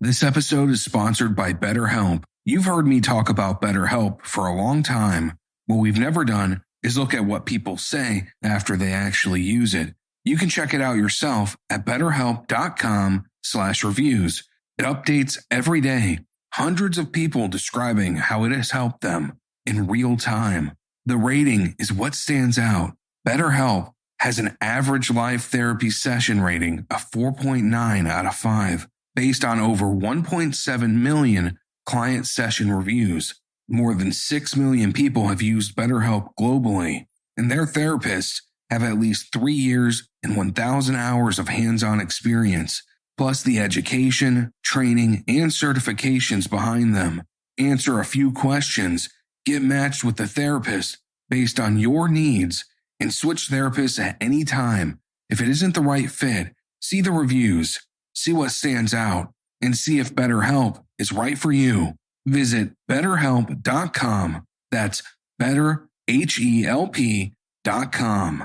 This episode is sponsored by BetterHelp. You've heard me talk about BetterHelp for a long time. What we've never done is look at what people say after they actually use it. You can check it out yourself at betterhelp.com/reviews. It updates every day. Hundreds of people describing how it has helped them in real time. The rating is what stands out. BetterHelp has an average live therapy session rating of 4.9 out of 5, based on over 1.7 million client session reviews. More than 6 million people have used BetterHelp globally, and their therapists have at least 3 years and 1,000 hours of hands-on experience, plus the education, training, and certifications behind them. Answer a few questions, get matched with the therapist based on your needs, and switch therapists at any time. If it isn't the right fit, see the reviews, see what stands out, and see if BetterHelp is right for you. Visit betterhelp.com. That's betterhelp.com.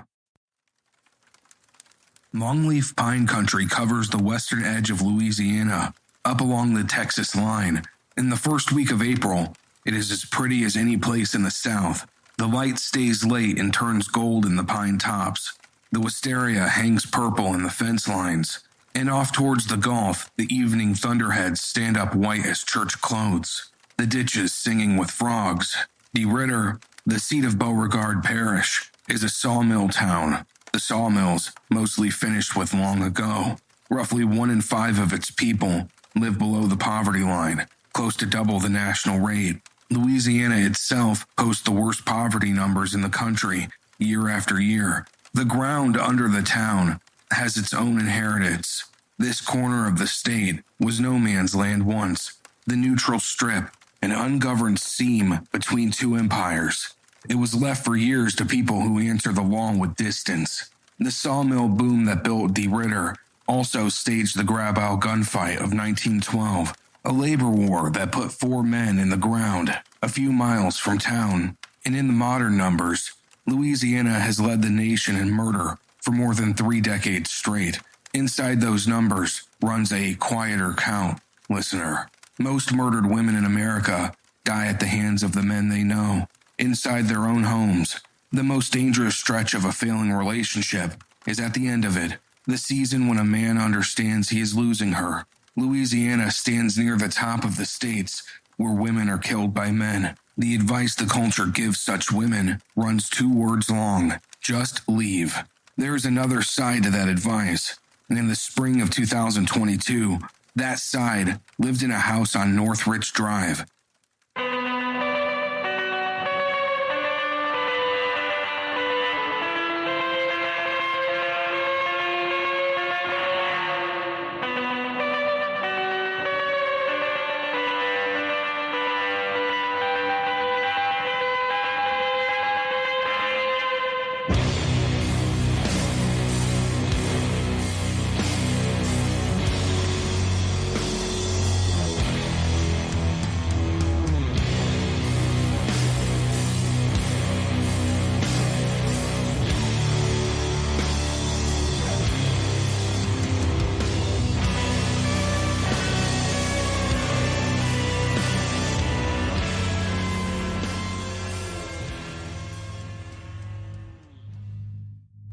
Longleaf pine country covers the western edge of Louisiana, up along the Texas line. In the first week of April, it is as pretty as any place in the South. The light stays late and turns gold in the pine tops. The wisteria hangs purple in the fence lines. And off towards the Gulf, the evening thunderheads stand up white as church clothes. The ditches singing with frogs. De Ritter, the seat of Beauregard Parish, is a sawmill town. The sawmills, mostly finished with long ago. Roughly 1 in 5 of its people live below the poverty line, close to double the national rate. Louisiana itself posts the worst poverty numbers in the country, year after year. The ground under the town has its own inheritance. This corner of the state was no man's land once, the neutral strip, an ungoverned seam between two empires. It was left for years to people who answer the law with distance. The sawmill boom that built De Ritter also staged the Grabau gunfight of 1912, a labor war that put 4 men in the ground a few miles from town. And in the modern numbers, Louisiana has led the nation in murder for more than 3 decades straight. Inside those numbers runs a quieter count, listener. Most murdered women in America die at the hands of the men they know, inside their own homes. The most dangerous stretch of a failing relationship is at the end of it, the season when a man understands he is losing her. Louisiana stands near the top of the states where women are killed by men. The advice the culture gives such women runs 2 words long: just leave. There is another side to that advice, and in the spring of 2022, that side lived in a house on North Rich Drive.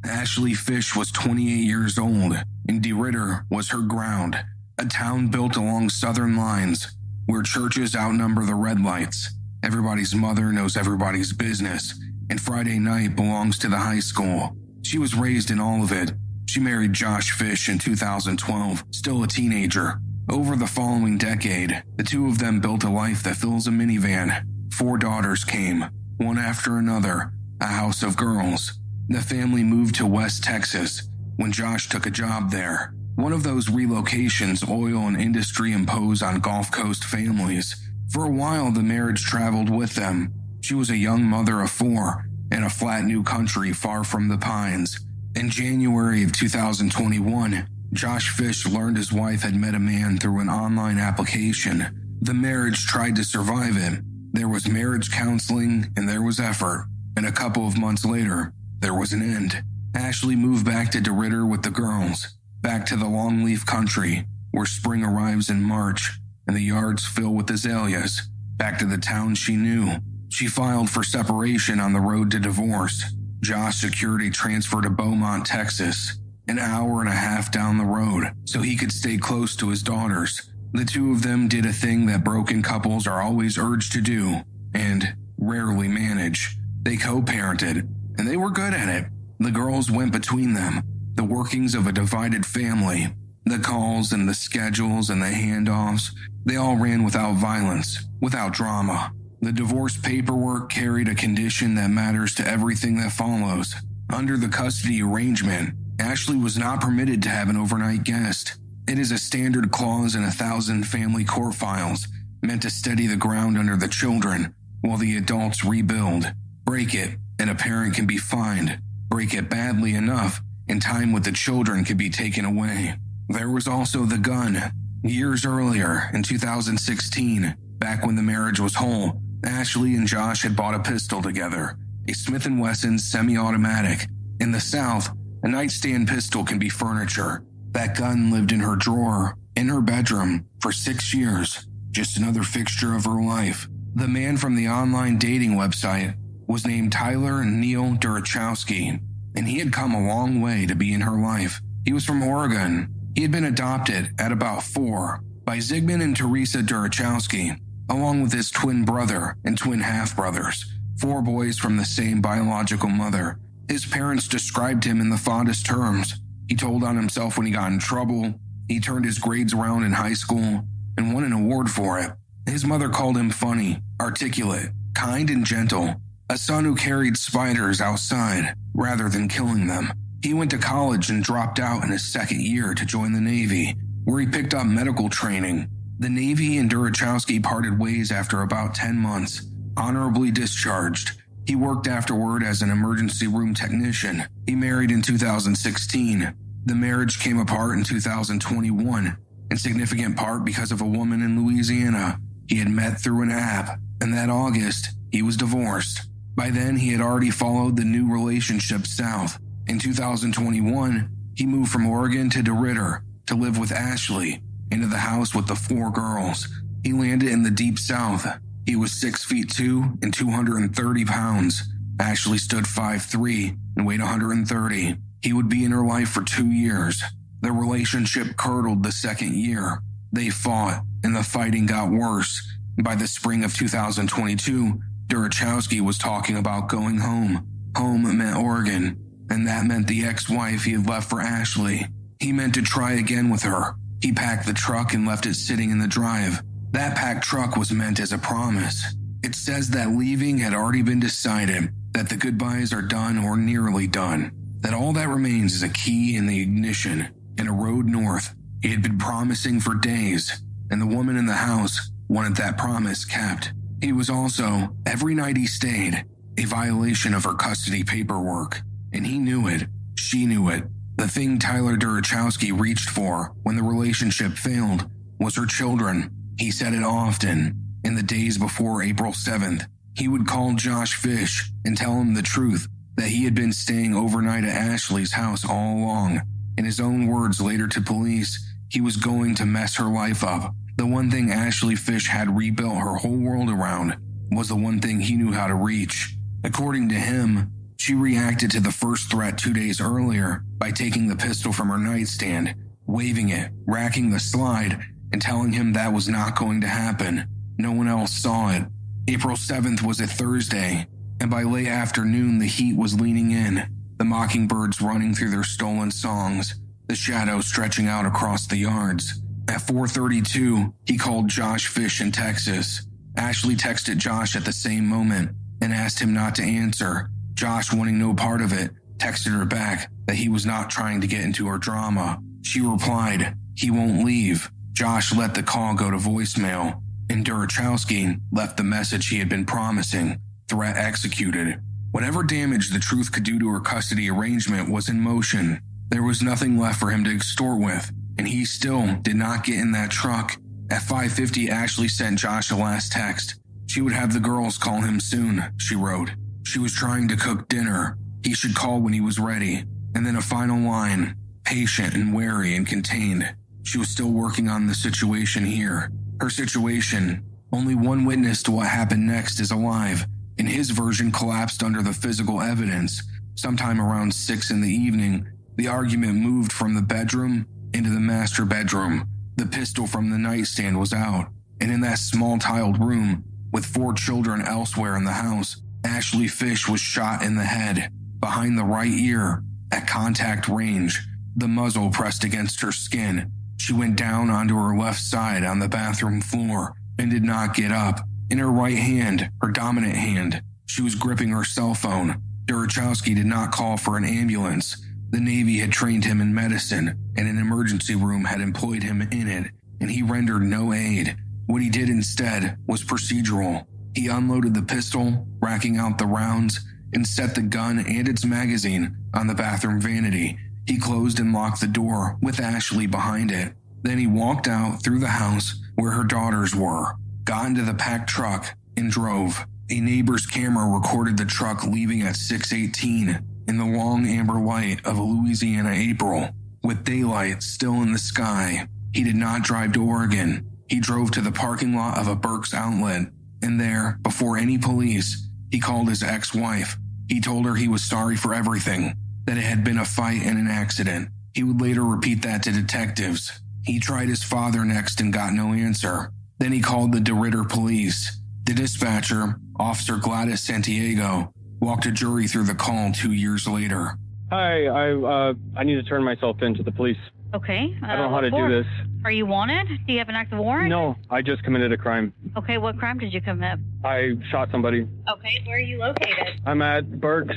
Ashley Fish was 28 years old, and De Ritter was her ground, a town built along southern lines, where churches outnumber the red lights, everybody's mother knows everybody's business, and Friday night belongs to the high school. She was raised in all of it. She married Josh Fish in 2012, still a teenager. Over the following decade, the two of them built a life that fills a minivan. 4 daughters came, one after another, a house of girls. The family moved to West Texas when Josh took a job there. One of those relocations oil and industry impose on Gulf Coast families. For a while, the marriage traveled with them. She was a young mother of 4 in a flat new country far from the pines. In January of 2021, Josh Fish learned his wife had met a man through an online application. The marriage tried to survive it. There was marriage counseling and there was effort. And a couple of months later, there was an end. Ashley moved back to De Ritter with the girls, back to the Longleaf country, where spring arrives in March and the yards fill with azaleas, back to the town she knew. She filed for separation on the road to divorce. Josh secured a transfer to Beaumont, Texas, an hour and a half down the road, so he could stay close to his daughters. The two of them did a thing that broken couples are always urged to do, and rarely manage. They co-parented, and they were good at it. The girls went between them, the workings of a divided family. The calls and the schedules and the handoffs, they all ran without violence, without drama. The divorce paperwork carried a condition that matters to everything that follows. Under the custody arrangement, Ashley was not permitted to have an overnight guest. It is a standard clause in 1,000 family court files, meant to steady the ground under the children while the adults rebuild. Break it, and a parent can be fined. Break it badly enough, and time with the children can be taken away. There was also the gun. Years earlier, in 2016, back when the marriage was whole, Ashley and Josh had bought a pistol together, a Smith & Wesson semi-automatic. In the South, a nightstand pistol can be furniture. That gun lived in her drawer, in her bedroom, for 6 years, just another fixture of her life. The man from the online dating website was named Tyler Neil Derochowski, and he had come a long way to be in her life. He was from Oregon. He had been adopted at about 4 by Zygmunt and Teresa Derochowski, along with his twin brother and twin half-brothers, 4 boys from the same biological mother. His parents described him in the fondest terms. He told on himself when he got in trouble. He turned his grades around in high school and won an award for it. His mother called him funny, articulate, kind and gentle, a son who carried spiders outside rather than killing them. He went to college and dropped out in his 2nd year to join the Navy, where he picked up medical training. The Navy and Derochowski parted ways after about 10 months, honorably discharged. He worked afterward as an emergency room technician. He married in 2016. The marriage came apart in 2021, in significant part because of a woman in Louisiana he had met through an app, and that August, he was divorced. By then, he had already followed the new relationship south. In 2021, he moved from Oregon to DeRidder to live with Ashley, into the house with the 4 girls. He landed in the deep south. He was 6'2" and 230 pounds. Ashley stood 5'3" and weighed 130. He would be in her life for 2 years. Their relationship curdled the 2nd year. They fought, and the fighting got worse. By the spring of 2022, Derochowski was talking about going home. Home meant Oregon, and that meant the ex-wife he had left for Ashley. He meant to try again with her. He packed the truck and left it sitting in the drive. That packed truck was meant as a promise. It says that leaving had already been decided, that the goodbyes are done or nearly done, that all that remains is a key in the ignition and a road north. He had been promising for days, and the woman in the house wanted that promise kept. He was also, every night he stayed, a violation of her custody paperwork, and he knew it. She knew it. The thing Tyler Derochowski reached for when the relationship failed was her children. He said it often. In the days before April 7th, he would call Josh Fish and tell him the truth, that he had been staying overnight at Ashley's house all along. In his own words later to police, he was going to mess her life up. The one thing Ashley Fish had rebuilt her whole world around was the one thing he knew how to reach. According to him, she reacted to the first threat 2 days earlier by taking the pistol from her nightstand, waving it, racking the slide, and telling him that was not going to happen. No one else saw it. April 7th was a Thursday, and by late afternoon the heat was leaning in, the mockingbirds running through their stolen songs, the shadows stretching out across the yards. At 4:32, he called Josh Fish in Texas. Ashley texted Josh at the same moment and asked him not to answer. Josh, wanting no part of it, texted her back that he was not trying to get into her drama. She replied, "He won't leave." Josh let the call go to voicemail, and Derochowski left the message he had been promising. Threat executed. Whatever damage the truth could do to her custody arrangement was in motion. There was nothing left for him to extort with, and he still did not get in that truck. At 5:50, Ashley sent Josh a last text. She would have the girls call him soon, she wrote. She was trying to cook dinner. He should call when he was ready. And then a final line, patient and wary and contained. she was still working on the situation here. Her situation, only one witness to what happened next is alive, and his version collapsed under the physical evidence. Sometime around 6 in the evening, the argument moved from the bedroom into the master bedroom. The pistol from the nightstand was out, and in that small tiled room, with 4 children elsewhere in the house, Ashley Fish was shot in the head, behind the right ear, at contact range, the muzzle pressed against her skin. She went down onto her left side on the bathroom floor and did not get up. In her right hand, her dominant hand, she was gripping her cell phone. Derochowski did not call for an ambulance. The Navy had trained him in medicine, and an emergency room had employed him in it, and he rendered no aid. What he did instead was procedural. He unloaded the pistol, racking out the rounds, and set the gun and its magazine on the bathroom vanity. He closed and locked the door with Ashley behind it. Then he walked out through the house where her daughters were, got into the packed truck, and drove. A neighbor's camera recorded the truck leaving at 6:18 in the long amber light of a Louisiana April, with daylight still in the sky. He did not drive to Oregon. He drove to the parking lot of a Burke's outlet, and there, before any police, he called his ex-wife. He told her he was sorry for everything, that it had been a fight and an accident. He would later repeat that to detectives. He tried his father next and got no answer. Then he called the DeRitter police. The dispatcher, Officer Gladys Santiago, walked a jury through the call 2 years later. Hi, I need to turn myself in to the police. Okay. I don't know how to do this. Are you wanted? Do you have an active warrant? No, I just committed a crime. Okay, what crime did you commit? I shot somebody. Okay, where are you located? I'm at Burke's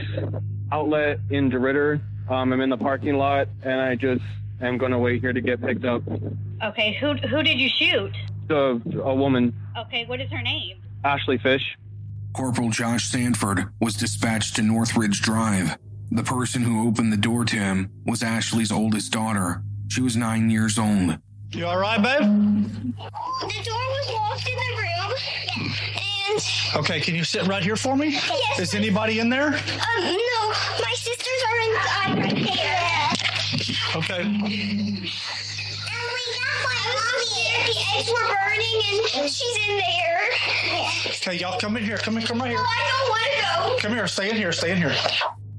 outlet in DeRitter. I'm in the parking lot, and I just am going to wait here to get picked up. Okay, who did you shoot? A woman. Okay, what is her name? Ashley Fish. Corporal Josh Sanford was dispatched to Northridge Drive. The person who opened the door to him was Ashley's oldest daughter. She was 9 years old. You all right, babe? The door was locked in the room, and... Okay, can you sit right here for me? Yes. Is anybody in there? No, my sisters are inside right there. Okay. And we got my mommy, and the eggs were burning, and she's in there. Okay, y'all come in here. Come right here. No, I don't want to go. Come here, stay in here.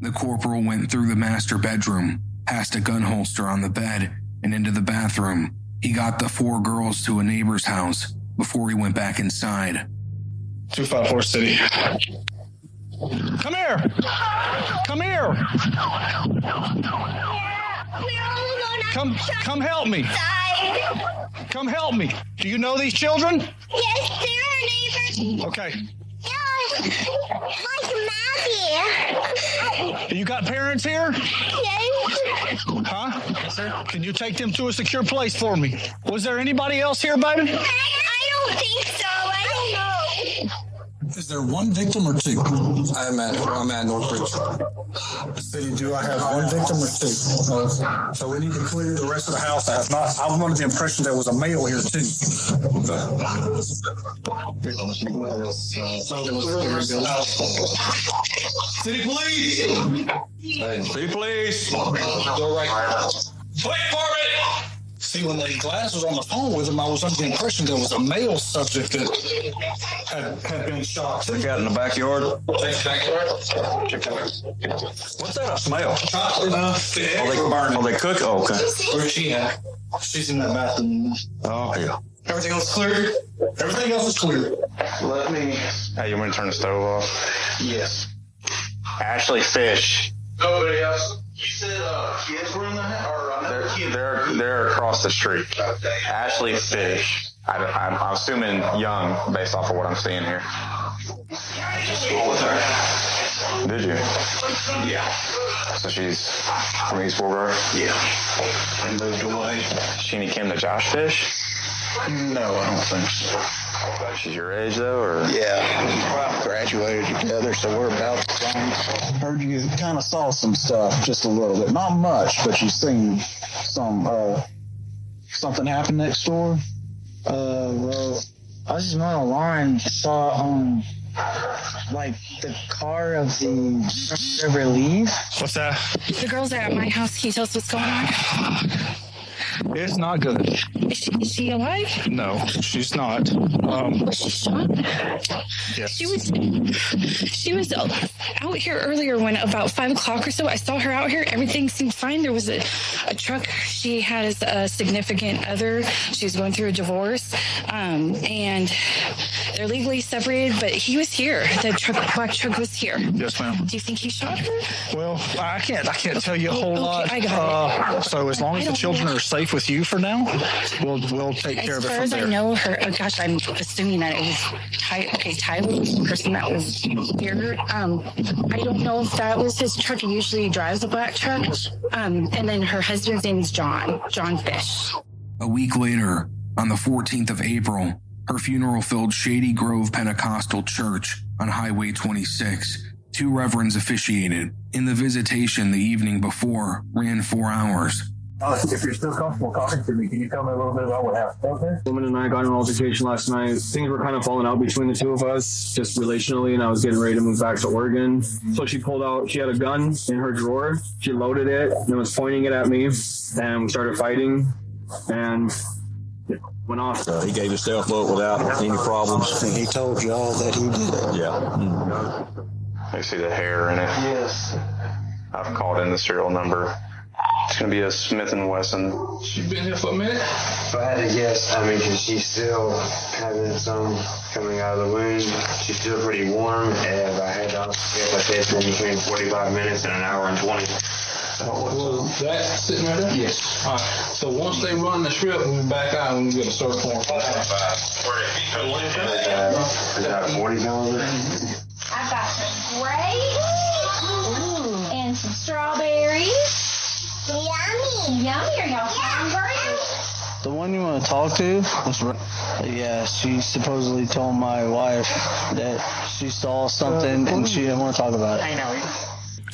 The corporal went through the master bedroom, past a gun holster on the bed, and into the bathroom. He got the 4 girls to a neighbor's house before he went back inside. 254 City. Come here. Come here. We're all alone. Come help me. Outside. Come help me. Do you know these children? Yes, they're our neighbors. Okay. Yeah, like Maggie. You got parents here? Yes. Huh? Can you take them to a secure place for me? Was there anybody else here, baby? I don't think so. I don't know. Is there one victim or 2? I'm at Northridge. City, do I have one victim or 2? So we need to clear the rest of the house out. I was under the impression there was a male here too. City police! Hey. City police! Go right. Wait for it! See, when the glass was on the phone with him, I was under the impression there was a male subject that had been shot. Check out in the backyard. What's that? A smell? Are they cook? Oh, okay. Where's she at? She's in that bathroom. Oh, yeah. Everything else clear? Everything else is clear. Let me. Hey, you want me to turn the stove off? Yes. Ashley Fish. Nobody else. You said kids were in the house? They're across the street. Okay. Ashley Fish. I'm assuming young based off of what I'm seeing here. School with her. Did you? Yeah. So she's from East Woolgar? Yeah. And moved away. She any kin to Josh Fish? No, I don't think so. She's your age though, or? Yeah, graduated together, so we're about the same. Heard you kind of saw some stuff, just a little bit, not much, but you seen some. Something happened next door. Well, I was just mowing a lawn, saw like the car of the river leave. What's that? The girls are at my house. Can you tell us what's going on? It's not good. Is she alive? No, she's not. Was she shot? Yes. She was out here earlier when about 5 o'clock or so. I saw her out here. Everything seemed fine. There was a truck. She had a significant other. She was going through a divorce, and they're legally separated. But he was here. The black truck was here. Yes, ma'am. Do you think he shot her? Well, I can't tell you a whole lot. I got it. So as long as the children are safe with you for now, we'll take care of it from there. As far as I know, her. Oh gosh, I'm assuming that it was Tyler, the person that was here. I don't know if that was his truck. He usually drives a black truck. And then her husband's name is John Fish. A week later, on the 14th of April, her funeral filled Shady Grove Pentecostal Church on Highway 26. 2 reverends officiated. In the visitation the evening before ran 4 hours. If you're still comfortable talking to me, can you tell me a little bit about what happened? Okay. Woman and I got in an altercation last night. Things were kind of falling out between the two of us, just relationally, and I was getting ready to move back to Oregon. So she pulled out, she had a gun in her drawer. She loaded it and was pointing it at me, and we started fighting, and it went off. He gave himself up without any problems. And he told y'all that he did it. Yeah. You see the hair in it? Yes. I've called in the serial number. It's going to be a Smith & Wesson. She been here for a minute? If I had to guess, because she's still having some coming out of the wound. She's still pretty warm. If I had to guess, I'd say it's been between 45 minutes and an hour and 20. Was that sitting right there? Yes. All right. So once they run the strip, we'll back out and we'll get a search warrant. Is that 40 caliber? I've got some grapes and some strawberries. Yummy. Yummy. Are y'all hungry? The one you want to talk to was, yeah, she supposedly told my wife that she saw something and she didn't want to talk about it. I know.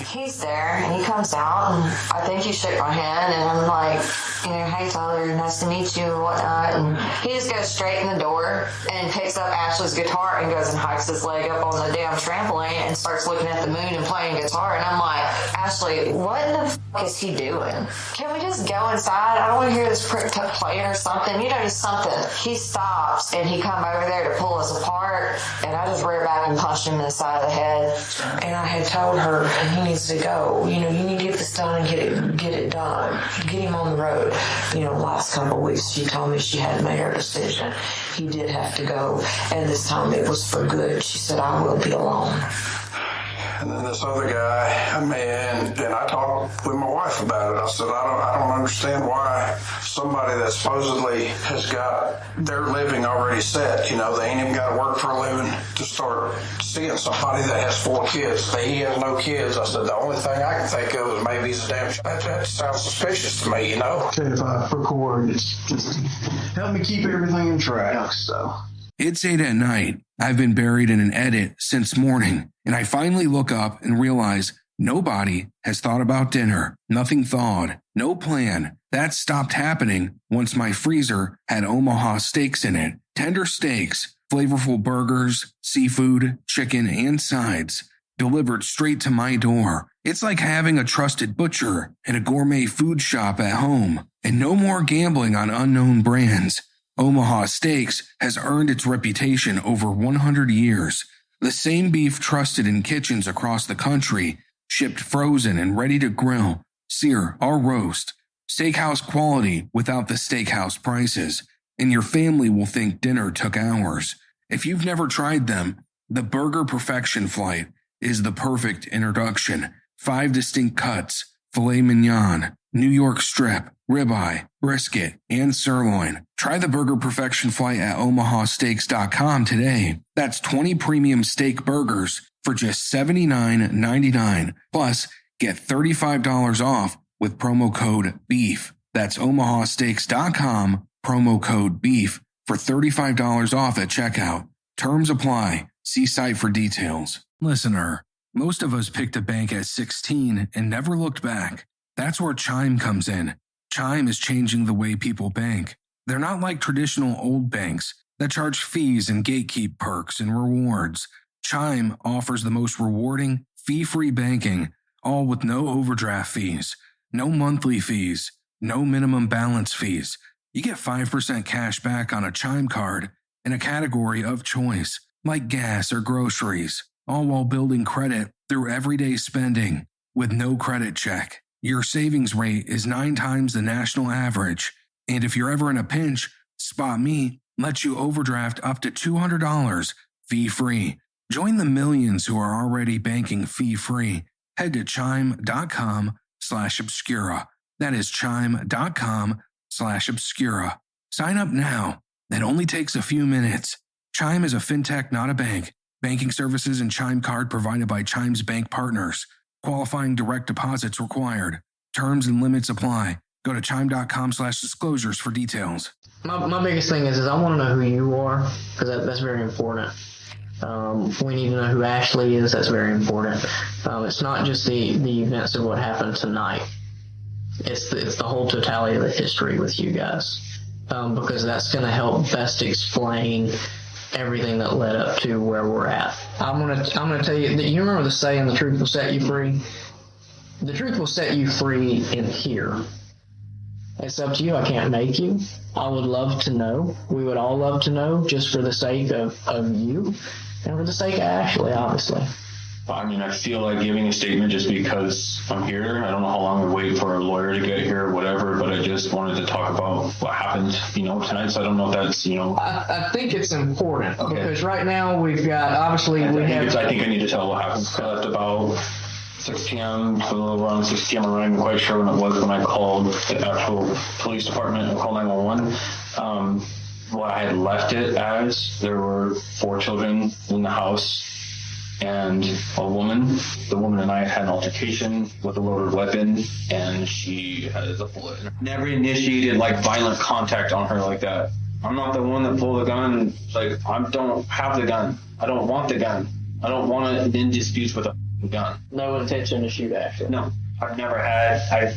He's there and he comes out and I think he shook my hand and I'm like, hey Tyler, nice to meet you and whatnot. And he just goes straight in the door and picks up Ashley's guitar and goes and hikes his leg up on the damn trampoline and starts looking at the moon and playing guitar. And I'm like, Ashley, what in the is he doing? Can we just go inside? I don't want to hear this prick playing or something. Just something. He stops and he come over there to pull us apart and I just rear back and punched him in the side of the head. And I had told her he needs to go. You need to get this done and get it done. Get him on the road. Last couple of weeks she told me she hadn't made her decision. He did have to go, and this time it was for good. She said, I will be alone. And then this other guy, and I talked with my wife about it. I said, I don't understand why somebody that supposedly has got their living already set, they ain't even got to work for a living to start seeing somebody that has 4 kids. He has no kids. I said, the only thing I can think of is maybe he's a damn that sounds suspicious to me, Okay, if I record, it's just help me keep everything in track, so. It's 8 at night. I've been buried in an edit since morning, and I finally look up and realize nobody has thought about dinner. Nothing thawed. No plan. That stopped happening once my freezer had Omaha steaks in it. Tender steaks, flavorful burgers, seafood, chicken, and sides delivered straight to my door. It's like having a trusted butcher and a gourmet food shop at home, and no more gambling on unknown brands. Omaha Steaks has earned its reputation over 100 years. The same beef trusted in kitchens across the country, shipped frozen and ready to grill, sear, or roast. Steakhouse quality without the steakhouse prices, and your family will think dinner took hours. If you've never tried them, the Burger Perfection Flight is the perfect introduction. 5 distinct cuts: filet mignon, New York strip, ribeye, brisket, and sirloin. Try the Burger Perfection Flight at omahasteaks.com today. That's 20 premium steak burgers for just $79.99. Plus, get $35 off with promo code BEEF. That's omahasteaks.com, promo code BEEF for $35 off at checkout. Terms apply. See site for details. Listener, most of us picked a bank at 16 and never looked back. That's where Chime comes in. Chime is changing the way people bank. They're not like traditional old banks that charge fees and gatekeep perks and rewards. Chime offers the most rewarding, fee-free banking, all with no overdraft fees, no monthly fees, no minimum balance fees. You get 5% cash back on a Chime card in a category of choice, like gas or groceries, all while building credit through everyday spending with no credit check. Your savings rate is 9 times the national average, and if you're ever in a pinch, Spot Me lets you overdraft up to $200 fee-free. Join the millions who are already banking fee-free. Head to chime.com/obscura. That is chime.com/obscura. Sign up now. It only takes a few minutes. Chime is a fintech, not a bank. Banking services and Chime card provided by Chime's bank partners. Qualifying direct deposits required. Terms and limits apply. Go to chime.com/disclosures for details. My biggest thing is I want to know who you are, because that's very important. We need to know who Ashley is. That's very important. It's not just the events of what happened tonight. It's the whole totality of the history with you guys, because that's going to help best explain everything that led up to where we're at. I'm gonna tell you that you remember the saying, "The truth will set you free." The truth will set you free in here. It's up to you. I can't make you. I would love to know. We would all love to know, just for the sake of you and for the sake of Ashley, obviously. I mean, I feel like giving a statement just because I'm here. I don't know how long we wait for a lawyer to get here or whatever, but I just wanted to talk about what happened, tonight. So I don't know if that's, I think it's important, because right now we've got, obviously, I think I need to tell what happened. I left about 6 p.m., a little around 6 p.m. I'm not even quite sure when it was when I called the actual police department and called 911. What I had left it as, there were 4 children in the house and a woman. The woman and I had an altercation with a loaded weapon, and she has a bullet. Never initiated violent contact on her like that. I'm not the one that pulled the gun. I don't have the gun. I don't want the gun. I don't want to in disputes with a gun. No intention to shoot Ashley. No, I've never had. I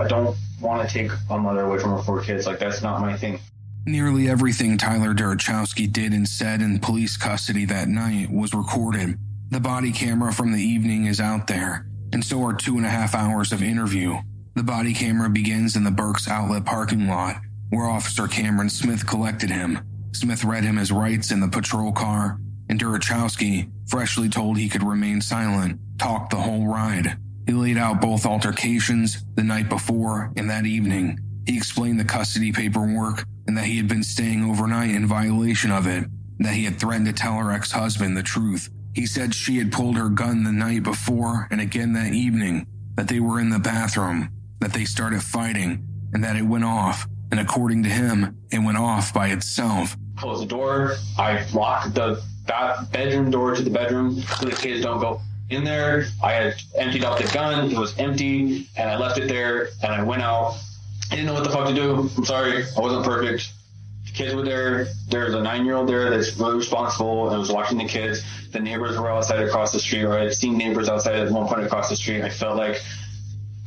don't want to take a mother away from her 4 kids. That's not my thing. Nearly everything Tyler Derochowski did and said in police custody that night was recorded. The body camera from the evening is out there, and so are 2.5 hours of interview. The body camera begins in the Burke's Outlet parking lot, where Officer Cameron Smith collected him. Smith read him his rights in the patrol car, and Derochowski, freshly told he could remain silent, talked the whole ride. He laid out both altercations the night before and that evening. He explained the custody paperwork and that he had been staying overnight in violation of it, that he had threatened to tell her ex-husband the truth. He said she had pulled her gun the night before and again that evening, that they were in the bathroom, that they started fighting, and that it went off. And according to him, it went off by itself. Closed the door. I locked the bedroom door to the bedroom so the kids don't go in there. I had emptied out the gun. It was empty, and I left it there, and I went out. I didn't know what the fuck to do. I'm sorry. I wasn't perfect. The kids were there. There's a 9-year-old there that's really responsible and was watching the kids. The neighbors were outside across the street, or I had seen neighbors outside at one point across the street. I felt like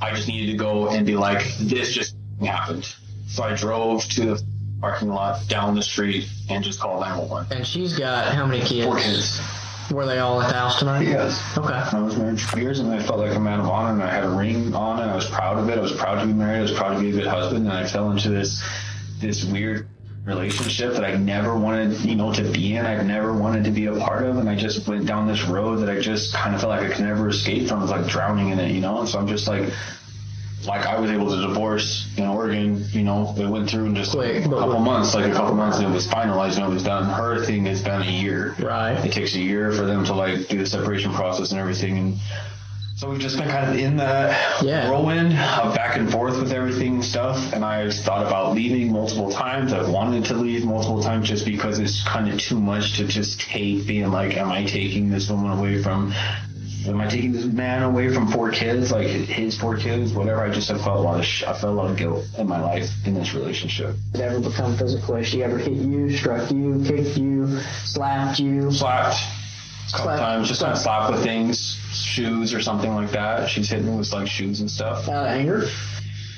I just needed to go and be like, this just happened. So I drove to the parking lot down the street and just called 911. And she's got how many kids? 4 kids. Were they all at the house tonight? Yes. Okay. I was married for years, and I felt like a man of honor, and I had a ring on, and I was proud of it. I was proud to be married. I was proud to be a good husband, and I fell into this weird relationship that I never wanted, to be in. I never wanted to be a part of, and I just went down this road that I just kind of felt like I could never escape from. I was like drowning in it, And so I'm just like I was able to divorce in Oregon, it went through in just a couple months, and it was finalized and it was done. Her thing has been a year. Right. It takes a year for them to do the separation process and everything. And so we've just been kind of in that whirlwind of back and forth with everything and stuff. And I've thought about leaving multiple times. I've wanted to leave multiple times just because it's kind of too much to just take, being like, am I taking this man away from 4 kids, his 4 kids, whatever. I just have felt I felt a lot of guilt in my life in this relationship. Did it ever become physical? Has she ever hit you, struck you, kicked you, slapped you? Slapped. A couple times, just kind of slapped with things, shoes or something like that. She's hit me with shoes and stuff. Anger?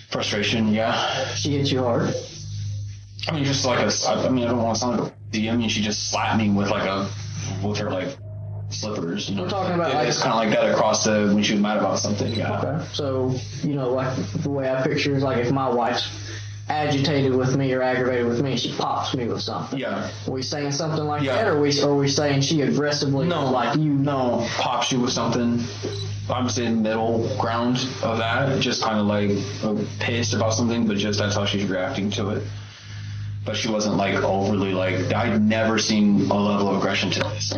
Frustration, yeah. She hit you hard? I mean, just I don't want to sound like a she just slapped me with with her slippers. I'm talking about it's kind of like that across when she was mad about something. Yeah. Okay. So, like the way I picture is like if my wife's agitated with me or aggravated with me, she pops me with something. Yeah. Are we saying something like that, or are we saying she aggressively pops you with something? I'm saying middle ground of that, just kind of like pissed about something, but just that's how she's reacting to it. But she wasn't like overly like, I'd never seen a level of aggression to this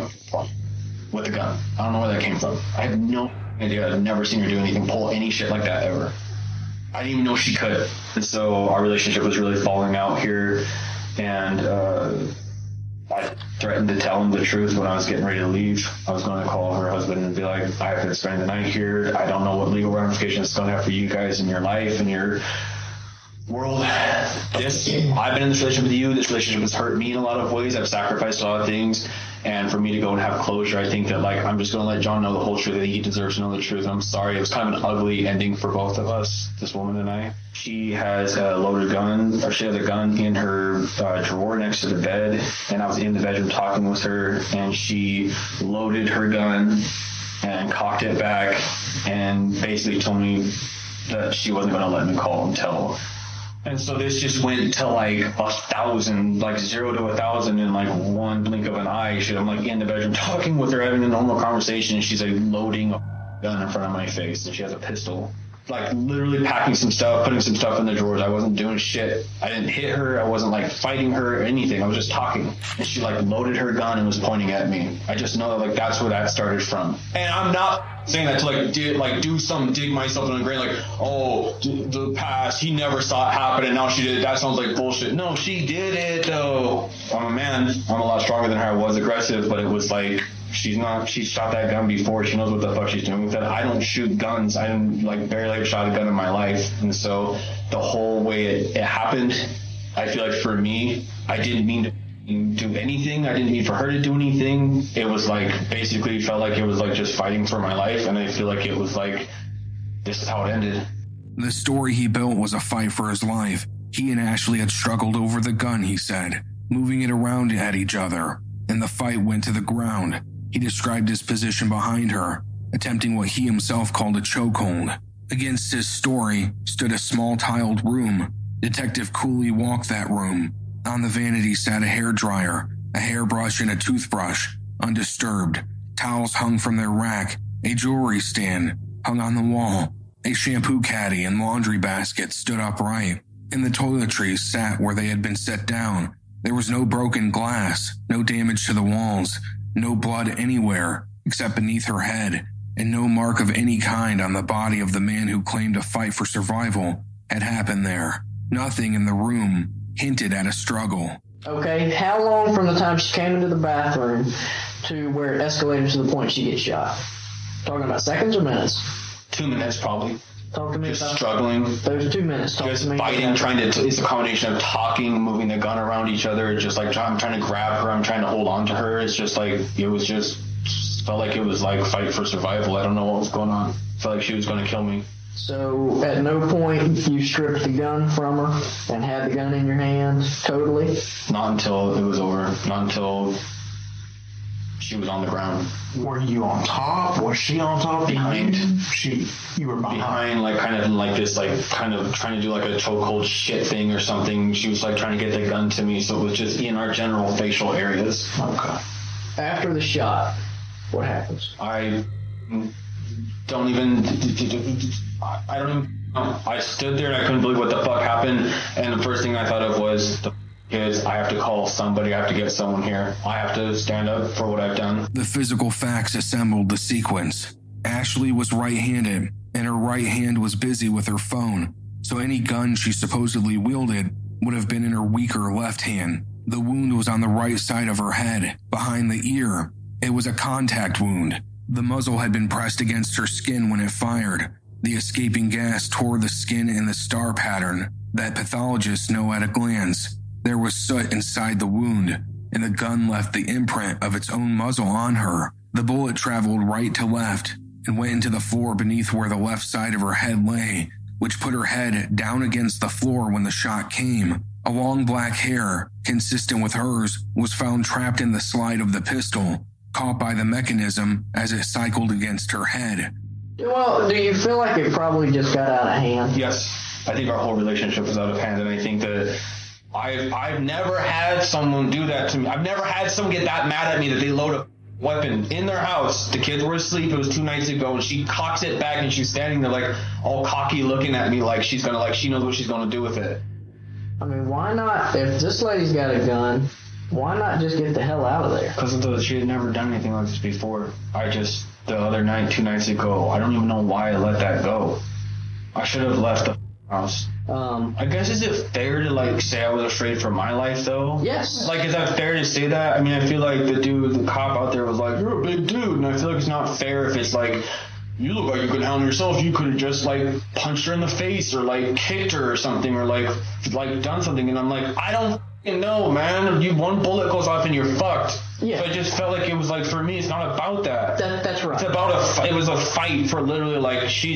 with a gun. I don't know where that came from. I have no idea. I've never seen her do anything, pull any shit like that ever. I didn't even know she could. And so our relationship was really falling out here, and I threatened to tell him the truth when I was getting ready to leave. I was going to call her husband and be like, I have to spend the night here. I don't know what legal ramifications it's going to have for you guys in your life and your world. I've been in this relationship with you. This relationship has hurt me in a lot of ways. I've sacrificed a lot of things. And for me to go and have closure, I think that I'm just going to let John know the whole truth, that he deserves to know the truth. I'm sorry. It was kind of an ugly ending for both of us, this woman and I. She has a loaded gun, or she has a gun in her drawer next to the bed. And I was in the bedroom talking with her, and she loaded her gun and cocked it back and basically told me that she wasn't going to let me call and tell. And so this just went to 1,000, 0 to 1,000 in one blink of an eye. I'm in the bedroom talking with her, having a normal conversation, and she's loading a gun in front of my face, and she has a pistol. Literally packing some stuff, putting some stuff in the drawers. I wasn't doing shit. I didn't hit her. I wasn't fighting her or anything. I was just talking. And she loaded her gun and was pointing at me. I just know that that's where that started from. And I'm not saying that to do some dig myself in the grave, the past, he never saw it happen and now she did it. That sounds like bullshit. No, she did it though. I'm a man. I'm a lot stronger than her. I was aggressive, but it was she's shot that gun before. She knows what the fuck she's doing with it. I don't shoot guns. I didn't barely shot a gun in my life. And so the whole way it happened, I feel like for me, I didn't mean to do anything. I didn't mean for her to do anything. It was basically felt like it was just fighting for my life. And I feel like it was this is how it ended. The story he built was a fight for his life. He and Ashley had struggled over the gun, he said, moving it around at each other, and the fight went to the ground. He described his position behind her, attempting what he himself called a chokehold. Against his story stood a small tiled room. Detective coolly walked that room. On the vanity sat a hairdryer, a hairbrush, and a toothbrush, undisturbed. Towels hung from their rack. A jewelry stand hung on the wall. A shampoo caddy and laundry basket stood upright, and the toiletries sat where they had been set down. There was no broken glass, no damage to the walls, no blood anywhere except beneath her head, and no mark of any kind on the body of the man who claimed to fight for survival had happened there. Nothing in the room hinted at a struggle. Okay, how long from the time she came into the bathroom to where it escalated to the point she gets shot? Talking about seconds or minutes? 2 minutes probably. Talk to me just about struggling. Those 2 minutes. Talk just to me fighting, it's a combination of talking, moving the gun around each other, just I'm trying to grab her, I'm trying to hold on to her. It's just it was just felt like it was fight for survival. I don't know what was going on. I felt like she was going to kill me. So at no point you stripped the gun from her and had the gun in your hand totally? Not until it was over. Not until she was on the ground. Were you on top? Was she on top? Behind. You were behind, kind of this, kind of trying to do a chokehold shit thing or something. She was trying to get the gun to me, so it was just in our general facial areas. Okay. After the shot, what happens? I don't even. I stood there and I couldn't believe what the fuck happened. And the first thing I thought of was I have to call somebody. I have to get someone here. I have to stand up for what I've done. The physical facts assembled the sequence. Ashley was right-handed, and her right hand was busy with her phone, so any gun she supposedly wielded would have been in her weaker left hand. The wound was on the right side of her head, behind the ear. It was a contact wound. The muzzle had been pressed against her skin when it fired. The escaping gas tore the skin in the star pattern that pathologists know at a glance. There was soot inside the wound, and the gun left the imprint of its own muzzle on her. The bullet traveled right to left and went into the floor beneath where the left side of her head lay, which put her head down against the floor when the shot came. A long black hair, consistent with hers, was found trapped in the slide of the pistol. caught by the mechanism as it cycled against her head. Well, do you feel like it probably just got out of hand? Yes, I think our whole relationship was out of hand, and I think that I've never had someone do that to me. I've never had someone get that mad at me that they load a weapon in their house. The kids were asleep. It was 2 nights ago, and she cocks it back, and she's standing there like all cocky, looking at me like she knows what she's gonna do with it. I mean, why not? If this lady's got a gun, why not just get the hell out of there? Because she had never done anything like this before. The other night, 2 nights ago, I don't even know why I let that go. I should have left the house. I guess, is it fair to say I was afraid for my life though? Yes. Is that fair to say that? I mean, I feel like the cop out there was like, "You're a big dude," and I feel like it's not fair if it's like, "You look like you could handle yourself. You could have just punched her in the face or kicked her or something or done something." And I'm like, I don't know, man. One bullet goes off and you're fucked. Yeah. So I just felt like it was for me, it's not about that. That's right. It's about it was a fight for literally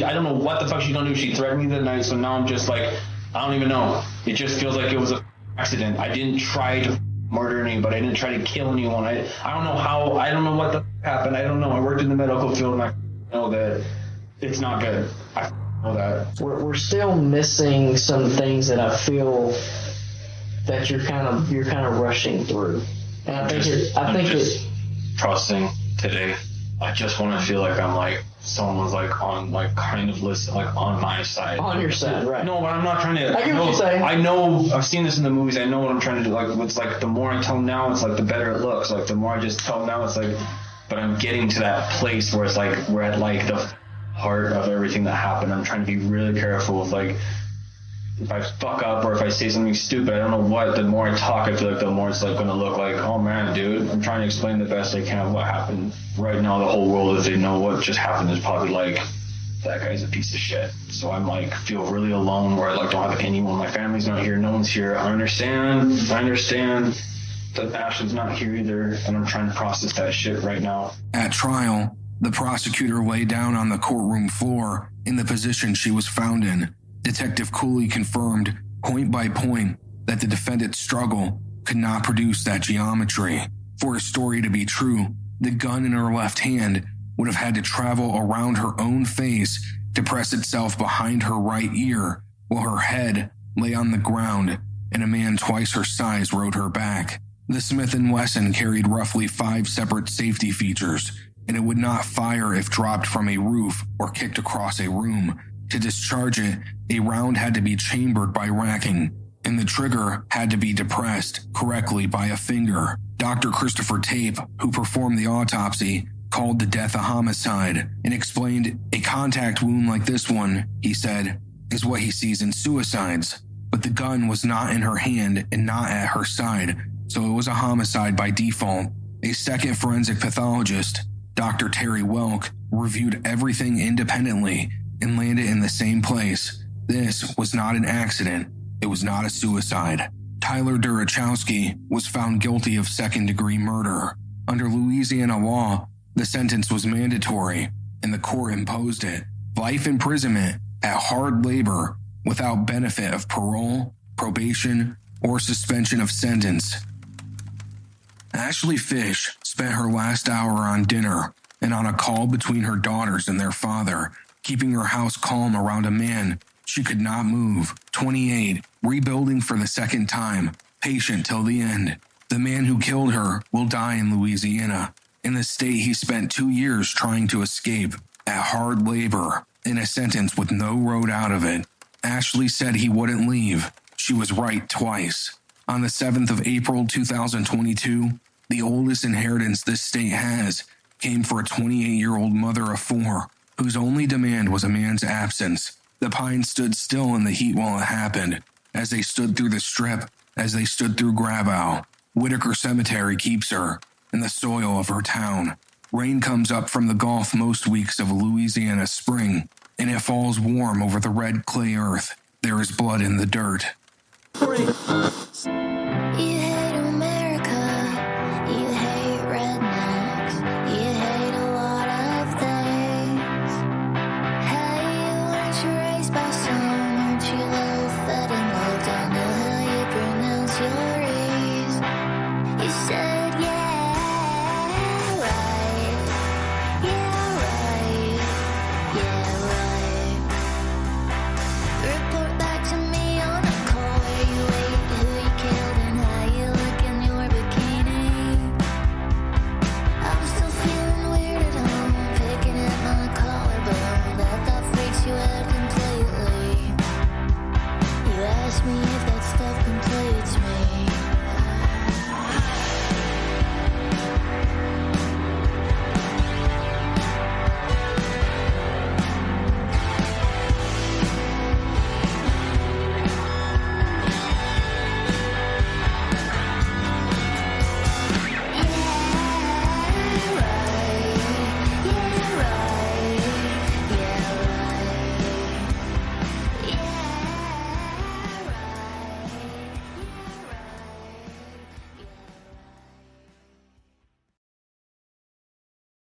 I don't know what the fuck she's gonna do. She threatened me that night, so now I'm just I don't even know. It just feels like it was an accident. I didn't try to murder anybody. I didn't try to kill anyone. I don't know how. I don't know what the happened. I don't know. I worked in the medical field and I know that it's not good. I know that. We're still missing some things that I feel that you're kind of rushing through. And I think it's trusting today. I just want to feel like I'm someone's on kind of listen on my side. On your side, right? No, but I'm not trying to. I get what you're saying. I know I've seen this in the movies. I know what I'm trying to do. It's the more I tell them now, it's the better it looks. The more I just tell them now, it's but I'm getting to that place where it's we're at the heart of everything that happened. I'm trying to be really careful with if I fuck up or if I say something stupid, I don't know what, the more I talk, I feel the more it's going to look oh man, dude, I'm trying to explain the best I can what happened. Right now, the whole world, if they know what just happened, is probably that guy's a piece of shit. So I'm feel really alone where I don't have anyone. My family's not here. No one's here. I understand that Ashley's not here either, and I'm trying to process that shit right now. At trial, the prosecutor lay down on the courtroom floor in the position she was found in. Detective Cooley confirmed, point by point, that the defendant's struggle could not produce that geometry. For a story to be true, the gun in her left hand would have had to travel around her own face to press itself behind her right ear, while her head lay on the ground and a man twice her size rode her back. The Smith & Wesson carried roughly 5 separate safety features, and it would not fire if dropped from a roof or kicked across a room. To discharge it, a round had to be chambered by racking, and the trigger had to be depressed correctly by a finger. Dr. Christopher Tape, who performed the autopsy, called the death a homicide and explained a contact wound like this one, he said, is what he sees in suicides. But the gun was not in her hand and not at her side, so it was a homicide by default. A second forensic pathologist, Dr. Terry Welk, reviewed everything independently and landed in the same place. This was not an accident. It was not a suicide. Tyler Derochowski was found guilty of second-degree murder. Under Louisiana law, the sentence was mandatory, and the court imposed it. Life imprisonment at hard labor without benefit of parole, probation, or suspension of sentence. Ashley Fish spent her last hour on dinner and on a call between her daughters and their father, keeping her house calm around a man she could not move. 28, rebuilding for the second time, patient till the end. The man who killed her will die in Louisiana, in the state he spent 2 years trying to escape, at hard labor, in a sentence with no road out of it. Ashley said he wouldn't leave. She was right twice. On the 7th of April 2022, the oldest inheritance this state has came for a 28-year-old mother of 4, whose only demand was a man's absence. The pine stood still in the heat while it happened, as they stood through the strip, as they stood through Grabow. Whitaker Cemetery keeps her, in the soil of her town. Rain comes up from the Gulf most weeks of Louisiana spring, and it falls warm over the red clay earth. There is blood in the dirt.